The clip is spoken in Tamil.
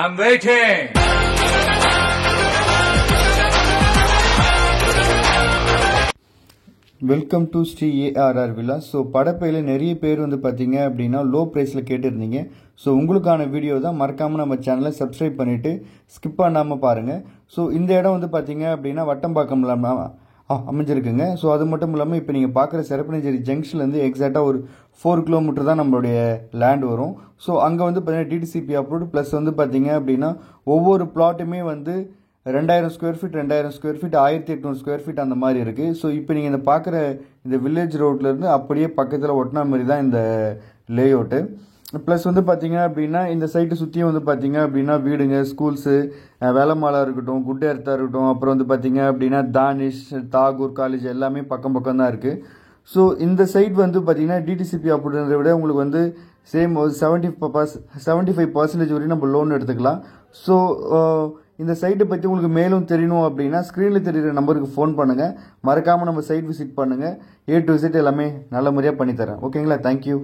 I'm waiting. Welcome to Shri ARR villa. So படப்பையில் நிறைய பேர் வந்து பார்த்தீங்க அப்படின்னா லோ ப்ரைஸில் கேட்டுருந்தீங்க. ஸோ உங்களுக்கான வீடியோ தான், மறக்காமல் நம்ம சேனலை சப்ஸ்கிரைப் பண்ணிவிட்டு ஸ்கிப் பண்ணாமல் பாருங்கள். ஸோ இந்த இடம் வந்து பார்த்தீங்க அப்படின்னா வட்டம்பாக்கம்ல அமைஞ்சிருக்குங்க. ஸோ அது மட்டும் இல்லாமல் இப்போ நீங்கள் பார்க்குற செரப்பனஞ்சேரி ஜங்ஷன்லேருந்து எக்ஸாக்டாக ஒரு 4 கிலோமீட்டர் தான் நம்மளுடைய லேண்ட் வரும். ஸோ அங்கே வந்து பார்த்தீங்கன்னா டிடிசிபி அப்ரூவ்டு ப்ளஸ் வந்து பார்த்தீங்க அப்படின்னா ஒவ்வொரு பிளாட்டுமே வந்து 2000 square feet 2000 square feet 1800 square feet அந்த மாதிரி இருக்குது. ஸோ இப்போ நீங்கள் இந்த பார்க்குற இந்த வில்லேஜ் ரோட்லேருந்து அப்படியே பக்கத்தில் ஒட்டினா மாதிரி தான் இந்த லேஅவுட்டு. ப்ளஸ் வந்து பார்த்தீங்க அப்படின்னா இந்த சைட்டு சுற்றியும் வந்து பார்த்தீங்க அப்படின்னா வீடுங்க, ஸ்கூல்ஸு, வேலமாலா இருக்கட்டும், குட் எர்த்தா இருக்கட்டும், அப்புறம் வந்து பார்த்தீங்க அப்படின்னா தானிஷ், தாகூர் காலேஜ் எல்லாமே பக்கம் பக்கம் தான் இருக்குது. ஸோ இந்த சைட் வந்து பார்த்தீங்கன்னா டிடிசிபி அப்படின்றத விட உங்களுக்கு வந்து சேம் ஒரு 75% வரையும் நம்ம லோன் எடுத்துக்கலாம். ஸோ இந்த சைட்டை பற்றி உங்களுக்கு மேலும் தெரியணும் அப்படின்னா ஸ்க்ரீனில் தெரிகிற நம்பருக்கு ஃபோன் பண்ணுங்கள். மறக்காமல் நம்ம சைட் விசிட் பண்ணுங்கள். A to Z எல்லாமே நல்ல முறையாக பண்ணித்தரேன். ஓகேங்களா? தேங்க்யூ.